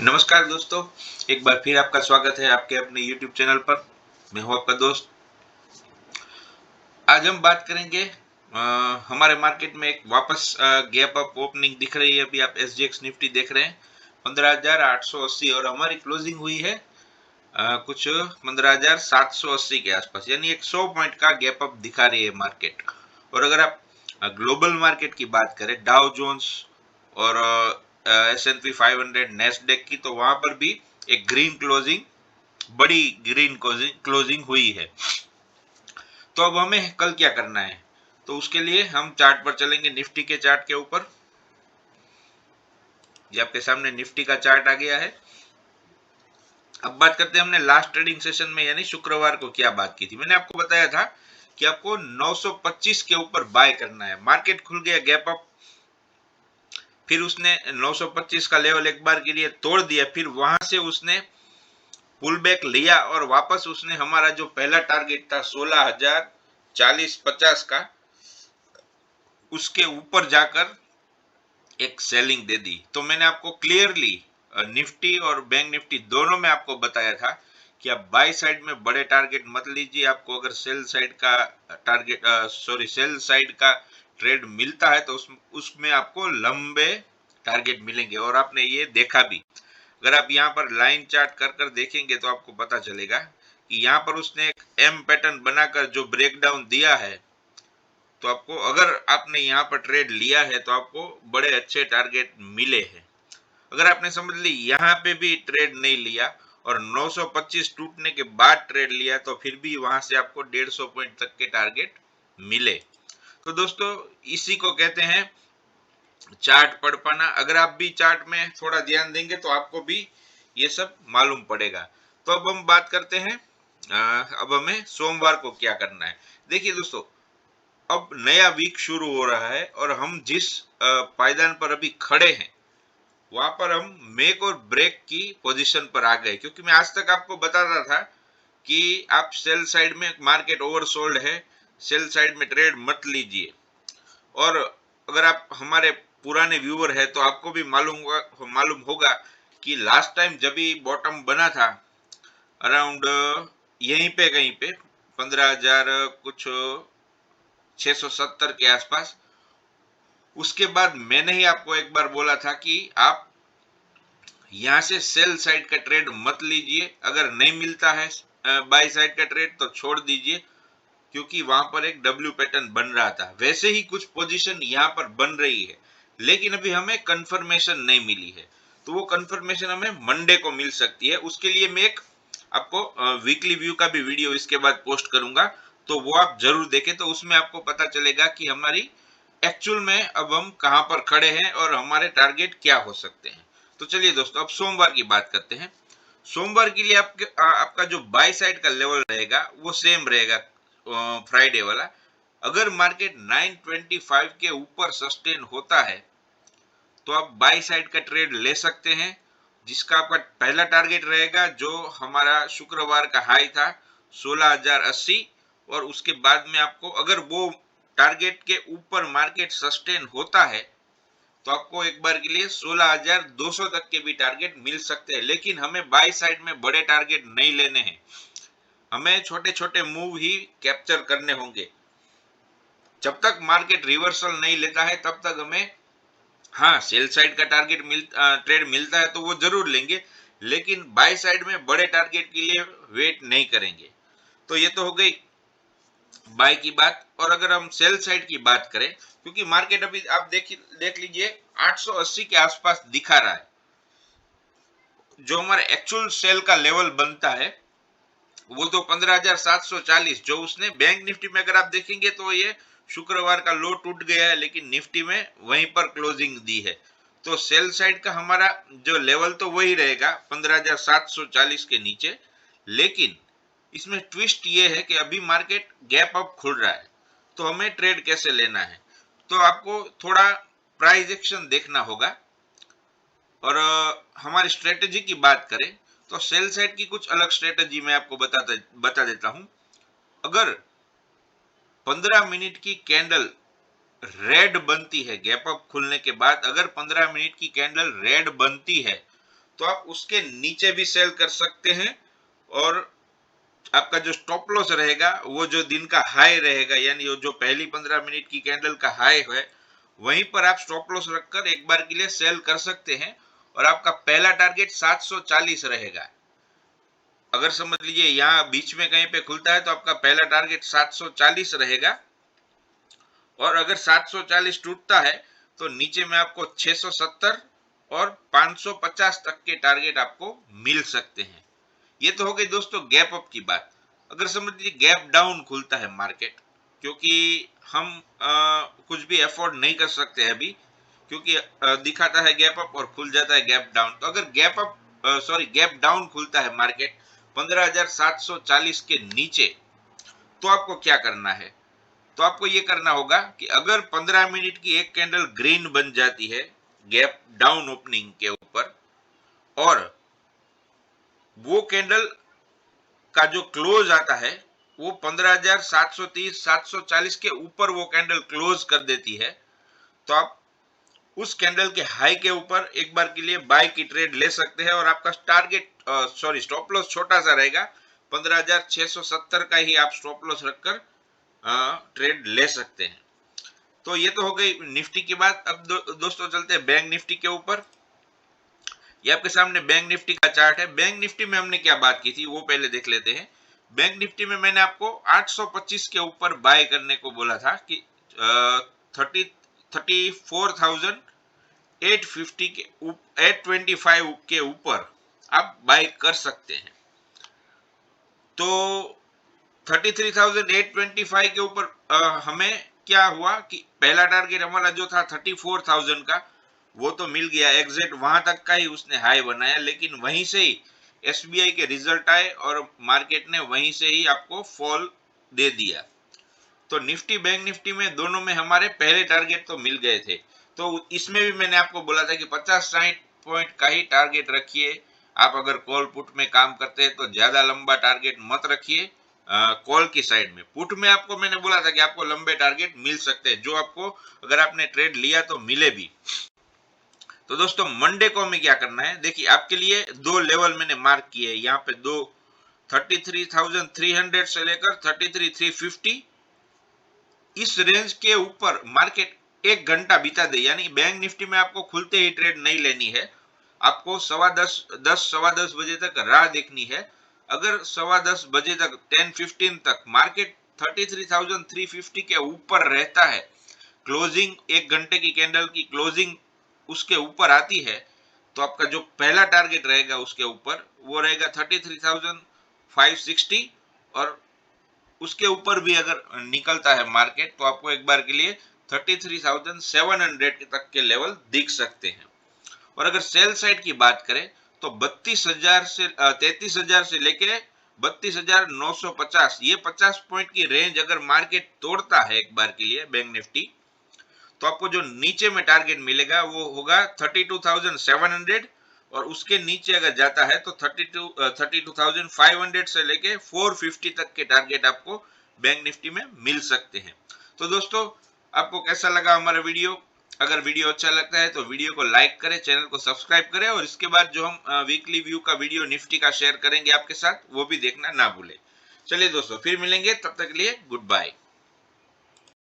नमस्कार दोस्तों, एक बार फिर आपका स्वागत है आपके अपने YouTube चैनल पर। मैं हूं आपका दोस्त। आज हम बात करेंगे हमारे मार्केट में एक वापस गैप अप ओपनिंग दिख रही है। अभी आप SGX निफ्टी देख रहे हैं 15,880 और हमारी क्लोजिंग हुई है कुछ 15,780 के आसपास, यानी एक 100 पॉइंट का गैप अप दिखा रही है मार्केट। और अगर आप ग्लोबल मार्केट की बात करें, डाउ जोन्स और S&P 500 नेस्डेक की, तो वहां पर भी एक ग्रीन क्लोजिंग, बड़ी ग्रीन क्लोजिंग हुई है। तो अब हमें कल क्या करना है, तो उसके लिए हम चार्ट पर चलेंगे, निफ्टी के चार्ट के ऊपर। ये आपके सामने निफ्टी का चार्ट आ गया है। अब बात करते हैं हमने लास्ट ट्रेडिंग सेशन में यानी शुक्रवार को क्या बात की थी। मैंने आपको बताया था कि आपको 925 के ऊपर बाय करना है। मार्केट खुल गया गैप अप, फिर उसने 925 का लेवल एक बार के लिए तोड़ दिया, फिर वहां से उसने पुल बैक लिया और वापस उसने हमारा जो पहला टारगेट था 16,040-50 का, उसके ऊपर जाकर एक सेलिंग दे दी। तो मैंने आपको क्लियरली निफ्टी और बैंक निफ्टी दोनों में आपको बताया था कि आप बाय साइड में बड़े टारगेट मत लीजिए। आपको अगर सेल साइड का सेल साइड का ट्रेड मिलता है तो उसमें आपको लंबे टारगेट मिलेंगे, और आपने ये देखा भी। अगर आप यहाँ पर लाइन चार्ट कर कर देखेंगे तो आपको पता चलेगा कि यहाँ पर उसने एक एम पैटर्न बनाकर जो ब्रेकडाउन दिया है, तो आपको, अगर आपने यहाँ पर ट्रेड लिया है तो आपको बड़े अच्छे टारगेट मिले हैं। अगर आपने समझ ली यहाँ पे भी ट्रेड नहीं लिया और 925 टूटने के बाद ट्रेड लिया, तो फिर भी वहां से आपको 150 पॉइंट तक के टारगेट मिले। तो दोस्तों, इसी को कहते हैं चार्ट पढ़ पाना। अगर आप भी चार्ट में थोड़ा ध्यान देंगे तो आपको भी ये सब मालूम पड़ेगा। तो अब हम बात करते हैं अब हमें सोमवार को क्या करना है। देखिए दोस्तों, अब नया वीक शुरू हो रहा है और हम जिस पायदान पर अभी खड़े हैं वहां पर हम मेक और ब्रेक की पोजीशन पर आ गए, क्योंकि मैं आज तक आपको बता रहा था कि आप सेल साइड में, मार्केट ओवरसोल्ड है, सेल साइड में ट्रेड मत लीजिए। और अगर आप हमारे पुराने व्यूअर है तो आपको भी मालूम होगा कि लास्ट टाइम जब भी बॉटम बना था अराउंड यहीं पे कहीं पे 15,000 कुछ 670 के आसपास, उसके बाद मैंने ही आपको एक बार बोला था कि आप यहां से सेल साइड का ट्रेड मत लीजिए। अगर नहीं मिलता है बाय साइड का ट्रेड तो छोड़ दीजिए, क्योंकि वहां पर एक डब्ल्यू पैटर्न बन रहा था। वैसे ही कुछ पोजीशन यहाँ पर बन रही है, लेकिन अभी हमें कंफर्मेशन नहीं मिली है। तो वो कंफर्मेशन हमें मंडे को मिल सकती है। उसके लिए मैं एक आपको वीकली व्यू का भी वीडियो इसके बाद पोस्ट करूंगा, तो वो आप जरूर देखें। तो उसमें आपको पता चलेगा कि हमारी एक्चुअल में अब हम कहां पर खड़े हैं और हमारे टारगेट क्या हो सकते हैं। तो चलिए दोस्तों, अब सोमवार की बात करते हैं। सोमवार के लिए आपका जो बाय साइड का लेवल रहेगा वो सेम रहेगा फ्राइडे वाला। अगर मार्केट 925 के ऊपर सस्टेन होता है तो आप बाय साइड का ट्रेड ले सकते हैं, जिसका आपका पहला टारगेट रहेगा जो हमारा शुक्रवार का हाई था 16,080। और उसके बाद में आपको, अगर वो टारगेट के ऊपर मार्केट सस्टेन होता है तो आपको एक बार के लिए 16,200 तक के भी टारगेट मिल सकते हैं। लेकिन हमें बाय साइड में बड़े टारगेट नहीं लेने हैं, हमें छोटे छोटे मूव ही कैप्चर करने होंगे। जब तक मार्केट रिवर्सल नहीं लेता है तब तक हमें, हाँ, सेल साइड का ट्रेड मिलता है तो वो जरूर लेंगे, लेकिन बाय साइड में बड़े टारगेट के लिए वेट नहीं करेंगे। तो ये तो हो गई बाय की बात। और अगर हम सेल साइड की बात करें, क्योंकि मार्केट अभी आप देख लीजिए 880 के आसपास दिखा रहा है। जो हमारा एक्चुअल सेल का लेवल बनता है वो तो 15,740, जो उसने बैंक निफ्टी में अगर आप देखेंगे तो ये शुक्रवार का लो टूट गया है, लेकिन निफ्टी में वहीं पर क्लोजिंग दी है। तो सेल साइड का हमारा जो लेवल तो वही रहेगा 15,740 के नीचे। लेकिन इसमें ट्विस्ट ये है कि अभी मार्केट गैप अप खुल रहा है, तो हमें ट्रेड कैसे लेना है, तो आपको थोड़ा प्राइस एक्शन देखना होगा। और हमारी स्ट्रेटेजी की बात करें तो सेल साइड की कुछ अलग स्ट्रेटेजी मैं आपको बता देता हूं। अगर 15 मिनट की कैंडल रेड बनती है, गैप अप खुलने के बाद अगर 15 मिनट की कैंडल रेड बनती है, तो आप उसके नीचे भी सेल कर सकते हैं, और आपका जो स्टॉप लॉस रहेगा वो जो दिन का हाई रहेगा, यानी वो जो पहली 15 मिनट की कैंडल का हाई है, वहीं पर आप स्टॉप लॉस रखकर एक बार के लिए सेल कर सकते हैं। और आपका पहला टारगेट 740 रहेगा। अगर समझ लीजिए यहाँ बीच में कहीं पे खुलता है तो आपका पहला टारगेट 740 रहेगा, और अगर 740 टूटता है तो नीचे में आपको 670 और 550 तक के टारगेट आपको मिल सकते हैं। ये तो हो गई दोस्तों गैप अप की बात। अगर समझ लीजिए गैप डाउन खुलता है मार्केट, क्योंकि हम कुछ भी अफोर्ड नहीं कर सकते हैं अभी, क्योंकि दिखाता है गैप अप और खुल जाता है गैप डाउन। तो अगर गैप डाउन खुलता है मार्केट 15,740 के नीचे, तो आपको क्या करना है? तो आपको ये करना होगा कि अगर 15 मिनट की एक कैंडल ग्रीन बन जाती है गैप डाउन ओपनिंग के ऊपर, और वो कैंडल का जो क्लोज आता है वो 15,730 740 के ऊपर वो कैंडल क्लोज कर देती है, तो आप उस कैंडल के हाई के ऊपर एक बार के लिए बाय की ट्रेड ले सकते हैं, और आपका स्टॉप लॉस छोटा सा रहेगा, 15,670 का ही आप स्टॉप लॉस रखकर ट्रेड ले सकते हैं। तो ये तो हो गई निफ्टी की बात। अब दोस्तों चलते हैं बैंक निफ्टी के ऊपर। ये आपके सामने बैंक निफ्टी का चार्ट है। बैंक निफ्टी में हमने क्या बात की थी वो पहले देख लेते हैं। बैंक निफ्टी में मैंने आपको 825 के ऊपर बाय करने को बोला था कि 34,850 के 825 के ऊपर आप बाय कर सकते हैं। तो 33,825 के ऊपर हमें क्या हुआ कि पहला टारगेट हमारा जो था 34,000 का, वो तो मिल गया, एग्जैक्ट वहां तक का ही उसने हाई बनाया, लेकिन वहीं से ही एसबीआई के रिजल्ट आए और मार्केट ने वहीं से ही आपको फॉल दे दिया। तो निफ्टी बैंक निफ्टी में दोनों में हमारे पहले टारगेट तो मिल गए थे। तो इसमें भी मैंने आपको बोला था कि 50-60 पॉइंट का ही टारगेट रखिए। आप अगर कॉल पुट में काम करते हैं तो ज्यादा लंबा टारगेट मत रखिए कॉल की साइड में। पुट में आपको मैंने बोला था कि आपको लंबे टारगेट मिल सकते हैं, जो आपको अगर आपने ट्रेड लिया तो मिले भी। तो दोस्तों मंडे को हमें क्या करना है, देखिए आपके लिए दो लेवल मैंने मार्क किए हैं यहाँ पे, दो 33,300 से लेकर 33,350, इस रेंज के ऊपर मार्केट एक घंटा बिता दे, यानी बैंक निफ्टी में आपको खुलते ही ट्रेड नहीं लेनी है, आपको 10:15 बजे तक राह देखनी है। अगर 10:15 बजे तक 10:15 तक मार्केट 33,350 के ऊपर रहता है, क्लोजिंग एक घंटे की कैंडल की क्लोजिंग उसके ऊपर आती है, तो आपका जो पहला टारगेट रहेगा उसके ऊपर वो रहेगा 33,560, और उसके ऊपर भी अगर निकलता है मार्केट तो आपको एक बार के लिए 33,700 तक के लेवल दिख सकते हैं। और अगर सेल साइड की बात करें तो 33,000 से लेके 32,950, ये 50 पॉइंट की रेंज अगर मार्केट तोड़ता है एक बार के लिए बैंक निफ्टी, तो आपको जो नीचे में टारगेट मिलेगा वो होगा 32,700, और उसके नीचे अगर जाता है तो 32,500 से लेके 450 तक के टारगेट आपको बैंक निफ्टी में मिल सकते हैं। तो दोस्तों आपको कैसा लगा हमारा वीडियो? अगर वीडियो अच्छा लगता है तो वीडियो को लाइक करें, चैनल को सब्सक्राइब करें, और इसके बाद जो हम वीकली व्यू का वीडियो निफ्टी का शेयर करेंगे आपके साथ, वो भी देखना ना भूलें। चलिए दोस्तों फिर मिलेंगे, तब तक के लिए गुड बाय।